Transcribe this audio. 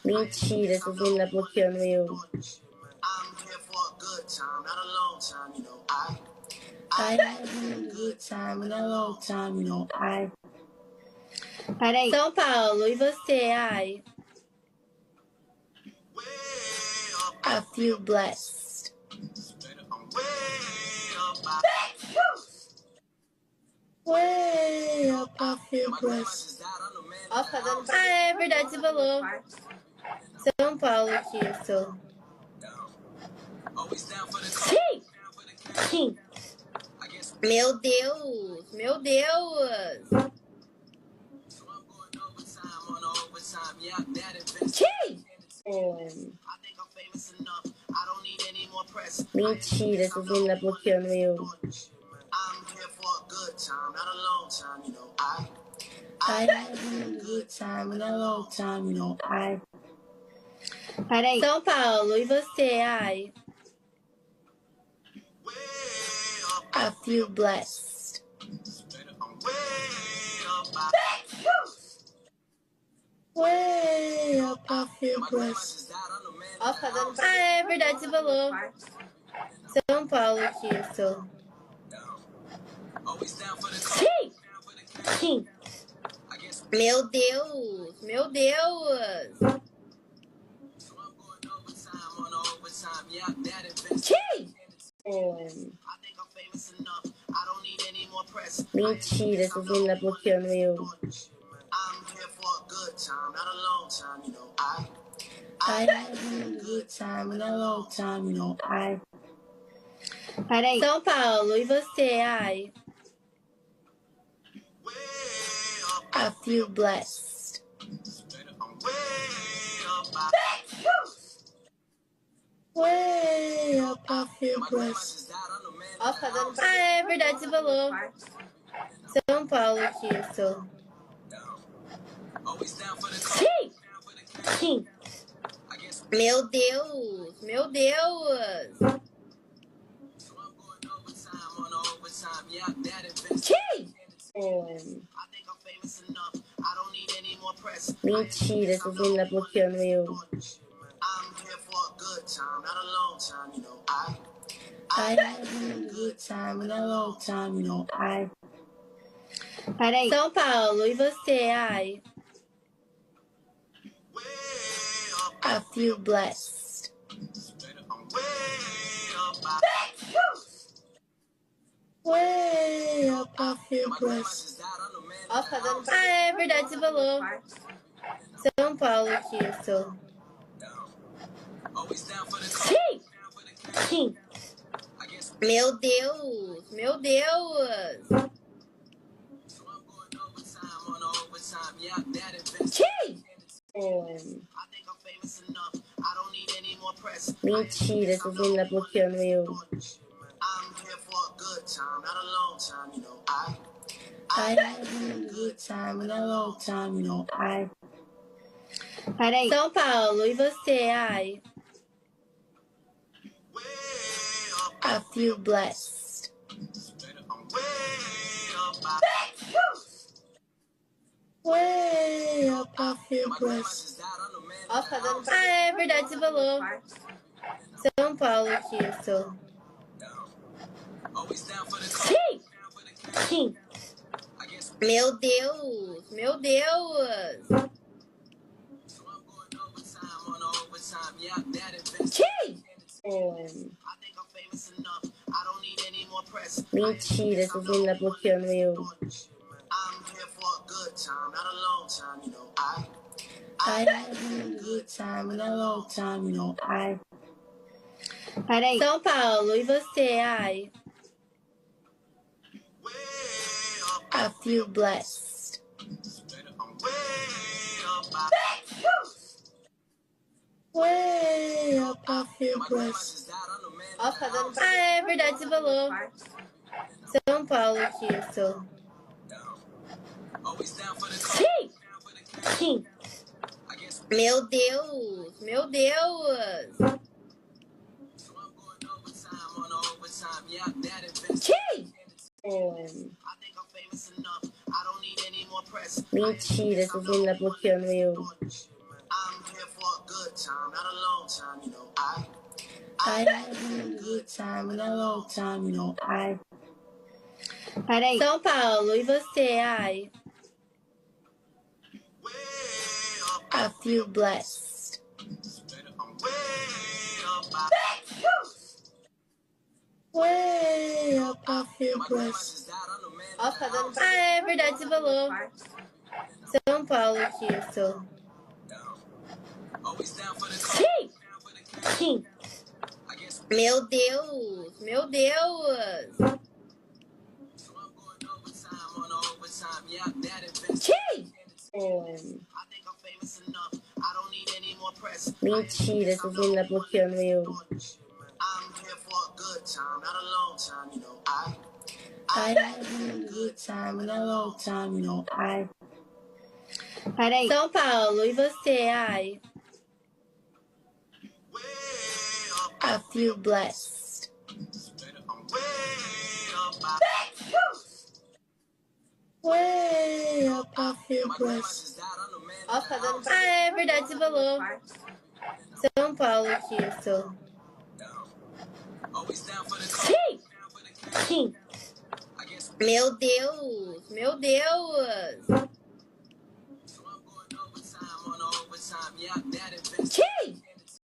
Mentira, essas meninas bloqueando eu. I had a good time in a long time, you know. Peraí. São Paulo, e você? Ai. I feel blessed. Way up, I feel blessed. Nossa, tá dando pra... Ah, é verdade, você falou. São Paulo, Kirsten. Sim! Sim! Meu Deus! Meu Deus! Sim! Mentira, essas meninas bloqueando eu. I had a good time in a long time, you know. Peraí. São Paulo, e você? Ai. I feel blessed. Way up, I feel blessed. Nossa, tá dando pra... Ah, é verdade, você falou. São Paulo, Kirsten. Sim! Sim! Meu Deus! Meu Deus! Sim! Mentira, essas meninas bloqueando eu. I had a good time in a long time, you know. Peraí. São Paulo, e você? Ai. I feel blessed. Way up, I feel blessed. Nossa, tá dando pra... Ah, é verdade, você falou. São Paulo, Kirsten. Sim! Sim! Meu Deus! Meu Deus! Sim! Mentira, essas meninas bloqueando eu. I had a good time in a long time, you know. Peraí. São Paulo, e você? Ai. I feel blessed. Way up, I feel blessed. Nossa, tá dando pra... Ah, é verdade, você falou. São Paulo, Kirsten. Sim! Sim! Meu Deus! Meu Deus! Sim! Mentira, essas meninas bloqueando eu. I had a good time in a long time, you know. Peraí. São Paulo, e você? Ai. I feel blessed. Way up, I feel blessed. Nossa, tá dando pra... Ah, é verdade, você falou. São Paulo, Kirsten. Sim! Sim! Meu Deus! Meu Deus! Sim! Mentira, essas meninas bloqueando eu. I had a good time in a long time, you know. Peraí. São Paulo, e você? Ai. I feel blessed. Way up, I feel blessed. Nossa, tá dando pra... Ah, é verdade, você falou. São Paulo, Kirsten. Sim! Sim! Meu Deus! Meu Deus! Sim! Mentira, essas meninas bloqueando eu. I had a good time in a long time, you know. Peraí. São Paulo, e você? Ai. I feel blessed. Way up, I feel blessed. Ó, tá dando pra... Ah, é verdade, você falou. São Paulo aqui, eu sou. Sim! Sim! Meu Deus! Meu Deus! Sim! Mentira, essas meninas bloqueando eu. I had a good time in a long time, you know. Peraí. São Paulo, e você? Ai. I feel blessed. Way up, I feel blessed. Ó, tá dando pra... Ah, é verdade, você falou. São Paulo aqui, eu sou. Sim! Sim! Meu Deus! Meu Deus! Sim!